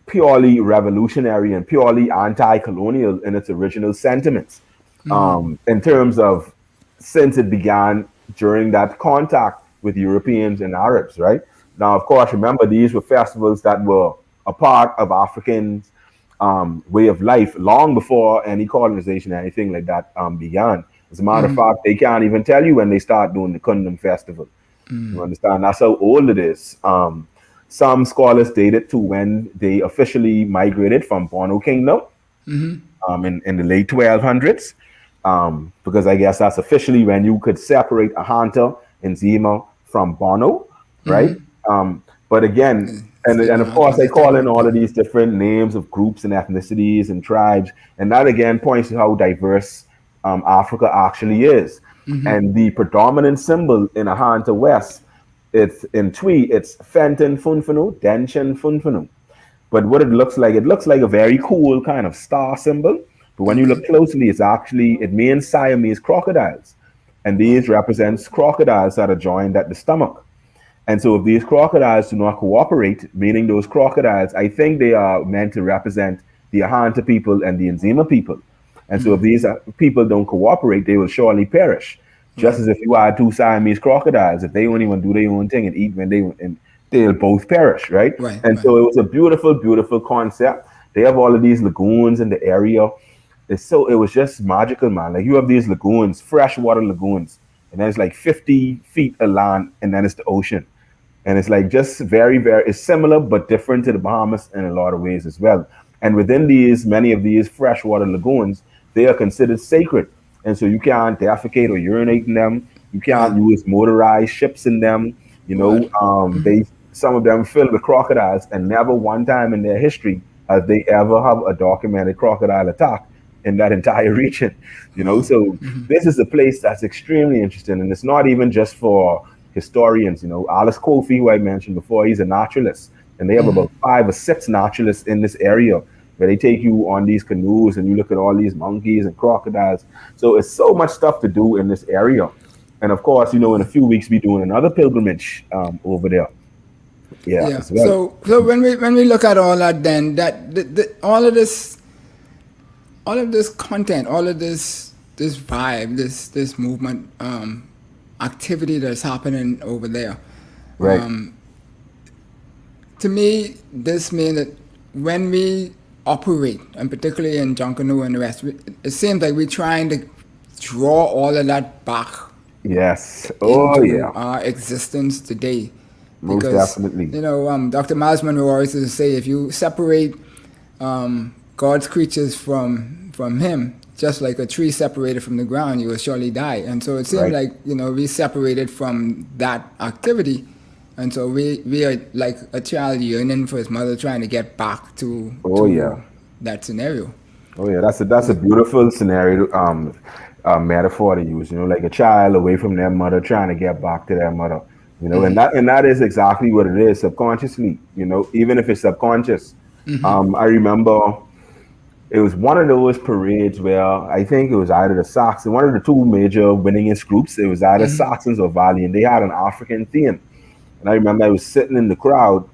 purely revolutionary and purely anti-colonial in its original sentiments. In terms of since it began during that contact with Europeans and Arabs, right? Now, of course, remember, these were festivals that were a part of Africans' way of life long before any colonization or anything like that began. As a matter of fact, they can't even tell you when they start doing the Kundum Festival. You understand? That's how old it is. Some scholars date it to when they officially migrated from Bono Kingdom in the late 1200s, because I guess that's officially when you could separate a Hunter and Zima from Bono, right? But again, and of course, they call in all of these different names of groups and ethnicities and tribes, and that again points to how diverse Africa actually is. And the predominant symbol in Ahanta West, it's in Twi, it's Fenton Funfunu, Denshin Funfunu. But what it looks like a very cool kind of star symbol. But when you look closely, it means Siamese crocodiles. And these represents crocodiles that are joined at the stomach. And so if these crocodiles do not cooperate, meaning those crocodiles, I think they are meant to represent the Ahanta people and the Nzima people. And so if these people don't cooperate, they will surely perish. Just as if you had two Siamese crocodiles, if they only want to do their own thing and eat they'll both perish, right? Right, And right. so it was a beautiful, beautiful concept. They have all of these lagoons in the area. It was just magical, man. Like you have these lagoons, freshwater lagoons, and then it's like 50 feet of land, and then it's the ocean. And it's like just very, very, it's similar but different to the Bahamas in a lot of ways as well. And within these, many of these freshwater lagoons, they are considered sacred. And so you can't defecate or urinate in them. You can't use motorized ships in them. You know, they some of them filled with crocodiles, and never one time in their history have they ever have a documented crocodile attack in that entire region. You know, so this is a place that's extremely interesting, and it's not even just for historians. You know, Alice Kofi, who I mentioned before, he's a naturalist, and they have about 5 or 6 naturalists in this area where they take you on these canoes and you look at all these monkeys and crocodiles. So it's so much stuff to do in this area. And of course, you know, in a few weeks, we're doing another pilgrimage over there. Yeah. As well. So when we look at all that, then all of this content, all of this vibe, this movement, activity that's happening over there. Right. To me, this means that when we operate, and particularly in JunKaNoo and the rest, it seems like we're trying to draw all of that back. Yes. Oh, into yeah. our existence today. Most definitely. You know, Dr. Miles Monroe always used to say, if you separate God's creatures from him, just like a tree separated from the ground, you will surely die. And so it seems like, you know, we separated from that activity. And so we are like a child yearning for his mother, trying to get back to that scenario. Oh yeah, that's a beautiful scenario, metaphor to use. You know, like a child away from their mother, trying to get back to their mother. You know, and that is exactly what it is, subconsciously. You know, even if it's subconscious. I remember it was one of those parades where I think it was either the Saxons, one of the 2 major winningest groups. It was either Saxons or Valley, and they had an African theme. And I remember I was sitting in the crowd,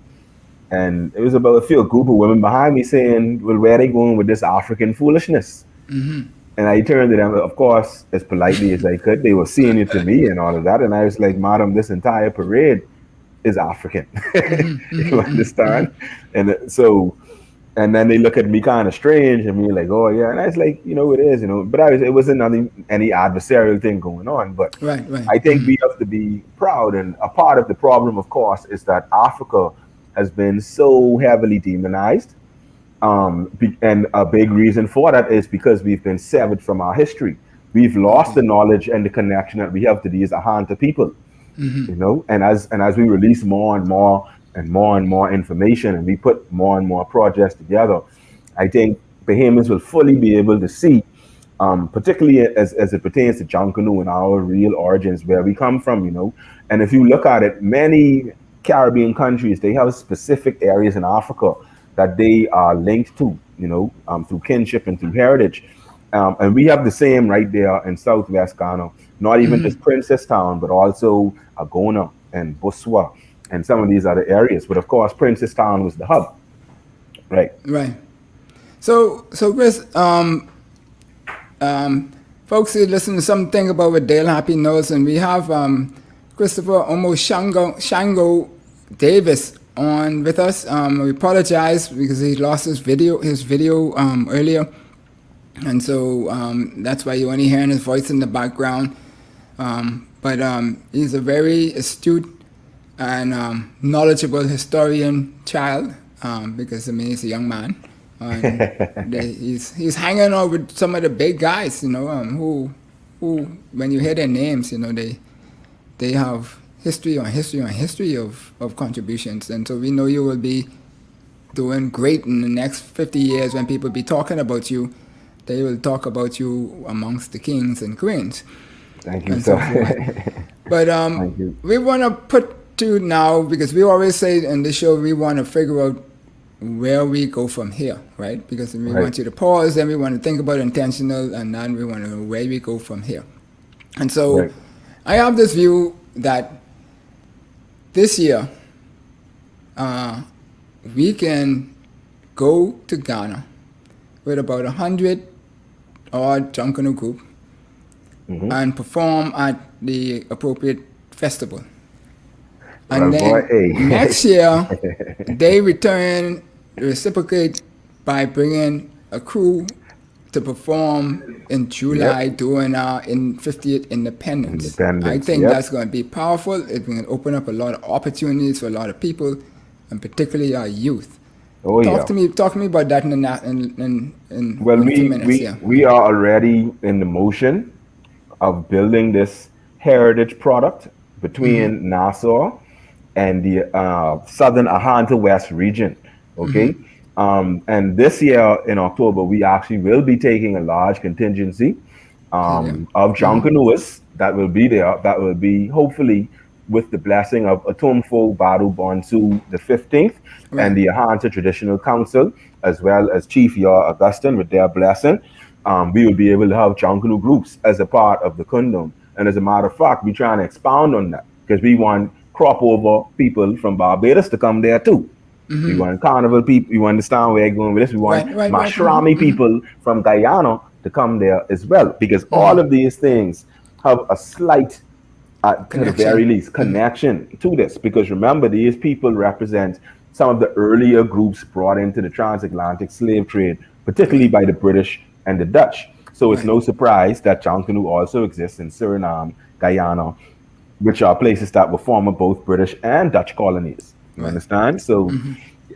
and it was about a group of women behind me saying, well, where are they going with this African foolishness? And I turned to them, of course, as politely as I could. They were seeing it to me and all of that. And I was like, madam, this entire parade is African. You understand? And so, and then they look at me kind of strange and me like, oh, yeah. And I was like, you know, it is, you know. But it wasn't any adversarial thing going on. But I think we have to be proud. And a part of the problem, of course, is that Africa has been so heavily demonized. And a big reason for that is because we've been severed from our history. We've lost the knowledge and the connection that we have to these Ahanta people. You know, and as we release more and more information, and we put more and more projects together, I think Bahamians will fully be able to see, particularly as it pertains to JunKaNoo and our real origins, where we come from, you know. And if you look at it, many Caribbean countries, they have specific areas in Africa that they are linked to, you know, through kinship and through heritage. And we have the same right there in Southwest Ghana, not even just Princess Town, but also Agona and Buswa and some of these other areas. But of course, Princess Town was the hub. Right. So Chris, folks who listen to something about what Dale Happy knows, and we have Christopher Ömo-Shango Davis on with us. We apologize because he lost his video earlier, and so that's why you're only hearing his voice in the background. But he's a very astute and knowledgeable historian child, because I mean he's a young man. He's hanging out with some of the big guys, you know, who when you hear their names, you know, they have history on history of contributions. And so we know you will be doing great in the next 50 years. When people be talking about you, they will talk about you amongst the kings and queens. Thank you, sir. But we want to put to now, because we always say in the show, we want to figure out where we go from here, right? Because we want you to pause, then we want to think about intentional, and then we want to know where we go from here. And so I have this view that this year we can go to Ghana with about 100 odd JunKaNoo group and perform at the appropriate festival. And then next year, they return, reciprocate by bringing a crew to perform in July during our 50th Independence. I think that's going to be powerful. It's going to open up a lot of opportunities for a lot of people, and particularly our youth. Talk to me about that in few minutes. We are already in the motion of building this heritage product between Nassau and the southern Ahanta West region. Okay. And this year in October, we actually will be taking a large contingency of JunKaNooers that will be there. That will be hopefully with the blessing of Atumfo Badu Bonsu the 15th and the Ahanta Traditional Council, as well as Chief Yar Augustine with their blessing. We will be able to have JunKaNoo groups as a part of the kingdom. And as a matter of fact, we're trying to expound on that because we want crop over people from Barbados to come there too. We want carnival people. You understand where I'm going with this? We want Mashrami people from Guyana to come there as well, because all of these things have a slight, at the very least, connection to this. Because remember, these people represent some of the earlier groups brought into the transatlantic slave trade, particularly by the British and the Dutch. So it's no surprise that JunKaNoo also exists in Suriname, Guyana, which are places that were former both British and Dutch colonies. You understand? So,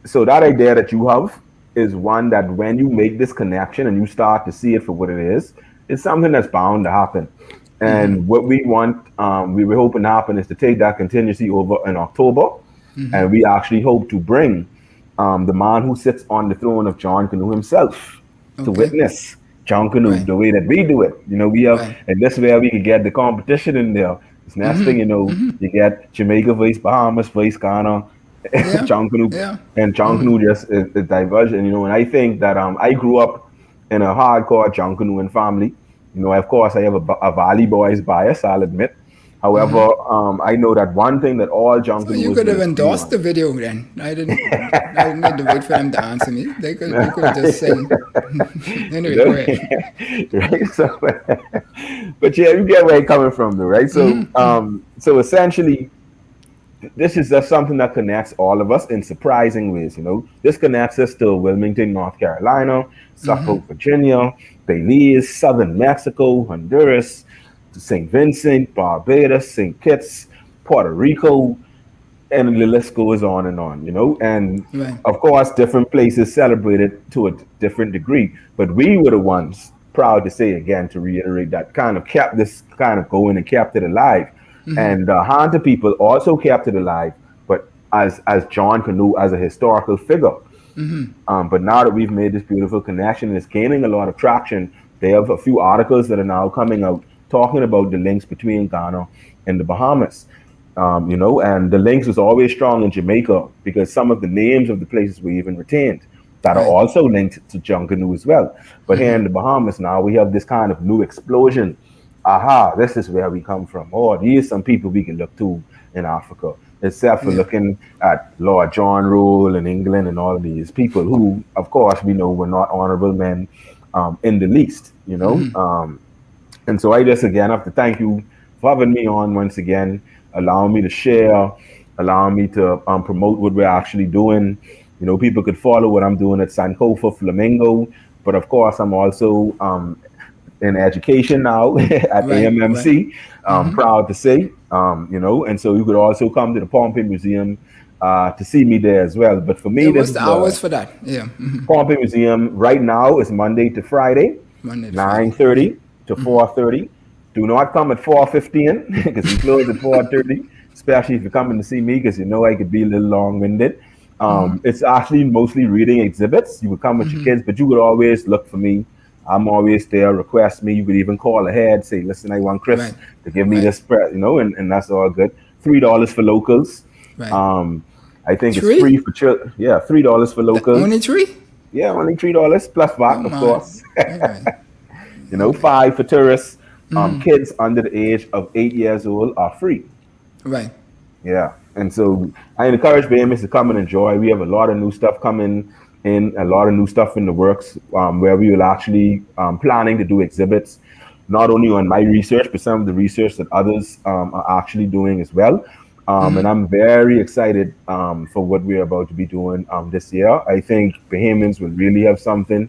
so that idea that you have is one that when you make this connection and you start to see it for what it is, it's something that's bound to happen. And what we want, we were hoping to happen is to take that contingency over in October. And we actually hope to bring the man who sits on the throne of JunKaNoo himself to witness JunKaNoo the way that we do it. You know, we have, and this way we can get the competition in there. This next thing, you know, you get Jamaica versus Bahamas versus Ghana, JunKaNoo, and JunKaNoo just is diversion, you know. And I think that I grew up in a hardcore JunKaNoo family. You know, of course, I have a Valley Boys bias, I'll admit. However, I know that one thing that all JunKaNoo. So you could have endorsed the video then. I didn't need to wait for them to answer me. They could just say. Anyway, go ahead. Right. So, but yeah, you get where I'm coming from, though, right? So, so essentially, this is just something that connects all of us in surprising ways. You know, this connects us to Wilmington, North Carolina, Suffolk, Virginia, Belize, Southern Mexico, Honduras, St. Vincent, Barbados, St. Kitts, Puerto Rico, and the list goes on and on, you know. And of course, different places celebrated to a different degree. But we were the ones, proud to say again, to reiterate, that kind of kept this kind of going and kept it alive. And Ahanta people also kept it alive, but as JunKaNoo, as a historical figure. But now that we've made this beautiful connection and it's gaining a lot of traction, they have a few articles that are now coming out talking about the links between Ghana and the Bahamas. You know, and the links was always strong in Jamaica because some of the names of the places were even retained that are also linked to JunKaNoo as well. But here in the Bahamas now, we have this kind of new explosion. Aha, this is where we come from. Oh, these are some people we can look to in Africa, except for looking at Lord John Rule in England and all of these people who, of course, we know were not honorable men in the least, you know. And so I just, again, have to thank you for having me on once again, allowing me to share, allowing me to promote what we're actually doing. You know, people could follow what I'm doing at Sankofa Flamingo, but of course, I'm also in education now at AMMC. Proud to say, you know, and so you could also come to the Pompey Museum to see me there as well. But for me, what's the hours for that? Pompey Museum right now is Monday to Friday, 9:30 to 4:30. Do not come at 4:15 because we close at 4:30, especially if you're coming to see me, because you know I could be a little long-winded. It's actually mostly reading exhibits. You would come with your kids, but you would always look for me. I'm always there. Request me. You could even call ahead, say, listen, I want Chris to give me this spread, you know, and that's all good. $3 for locals. I think it's free for children. Yeah, $3 for locals. Only $3? Yeah, only $3 plus VAT, of course. You know, $5 for tourists. Kids under the age of 8 years old are free. Yeah. And so I encourage BMS to come and enjoy. We have a lot of new stuff coming in, a lot of new stuff in the works, where we will actually planning to do exhibits, not only on my research, but some of the research that others are actually doing as well. And I'm very excited for what we're about to be doing this year. I think Bahamians will really have something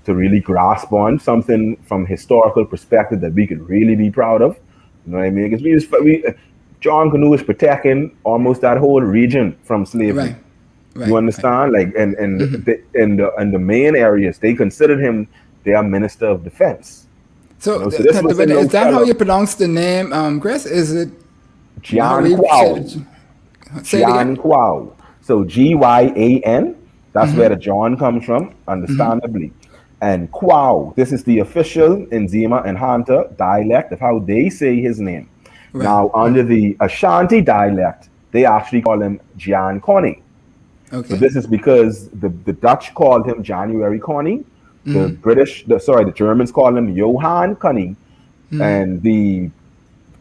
to really grasp on, something from historical perspective that we could really be proud of. You know what I mean? Because JunKaNoo is protecting almost that whole region from slavery. Right. You understand? Like, and the main areas, they considered him their minister of defense. So, You know, so this was but no is that how fellow. you pronounce the name, Chris? Is it how Jian we Kwao. say it again? Jian Kwao. So Gyan. That's where the John comes from, understandably. And Kwao. This is the official Nzima and Hanta dialect of how they say his name. Right. Now, under the Ashanti dialect, they actually call him Jan Connie. Okay. So this is because the Dutch called him January Connie. The Germans call him Johann Connie. And the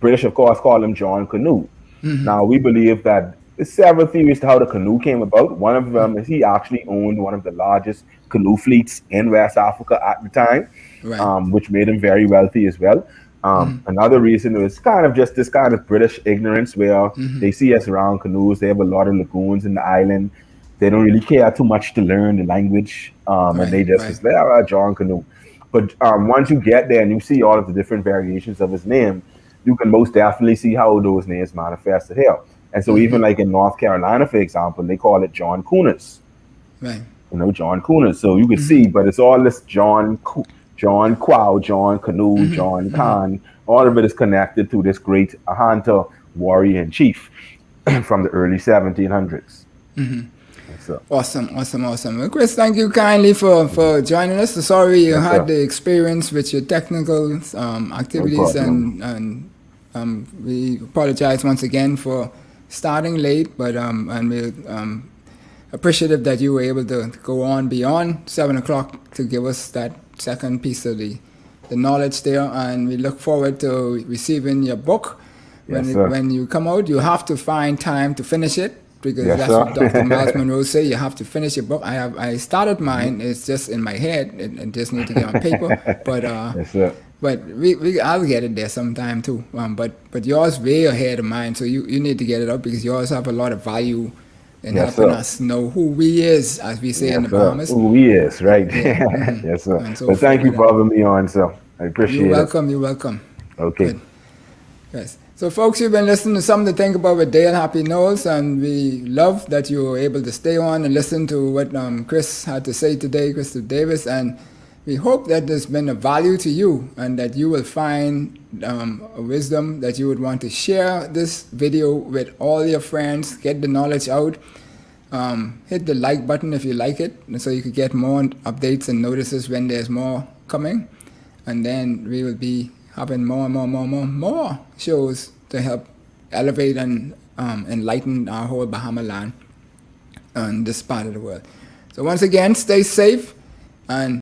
British, of course, call him JunKaNoo. Now, we believe that there's several theories to how the canoe came about. One of them is he actually owned one of the largest canoe fleets in West Africa at the time, Right. which made him very wealthy as well. Another reason was kind of just this kind of British ignorance where they see us around canoes. They have a lot of lagoons in the island. They don't really care too much to learn the language, and they just is there, JunKaNoo. But once you get there and you see all of the different variations of his name, you can most definitely see how those names manifested here. And so even like in North Carolina, for example, they call it John Cooners. Right. You know, John Cooners. So you can see, but it's all this John Kwao, JunKaNoo, John Khan. All of it is connected to this great Ahanta warrior in chief from the early 1700s. So, Awesome. Well, Chris, thank you kindly for joining us. Sorry you had the experience with your technical activities, and we apologize once again for starting late, but and we're appreciative that you were able to go on beyond 7 o'clock to give us that second piece of the knowledge there, and we look forward to receiving your book. When you come out, you have to find time to finish it, because that's what Dr. Miles Monroe say. You have to finish your book. I started mine. It's just in my head. It just need to get on paper. But but I'll get it there sometime too. But yours way ahead of mine. So you need to get it up, because yours have a lot of value in helping us know who we is, as we say in the Bahamas. Who we is, right? Yes, sir. So but thank you for having me on, sir. I appreciate it. You're welcome. Okay. Good. Yes. So, folks, you've been listening to Something to Think About with Dale Happy Knowles, and we love that you were able to stay on and listen to what Chris had to say today, Christopher Davis, and we hope that there's been a value to you, and that you will find a wisdom that you would want to share this video with all your friends, get the knowledge out. Hit the like button if you like it, so you could get more updates and notices when there's more coming, and then we will be having more shows to help elevate and enlighten our whole Bahama land and this part of the world. So once again, stay safe and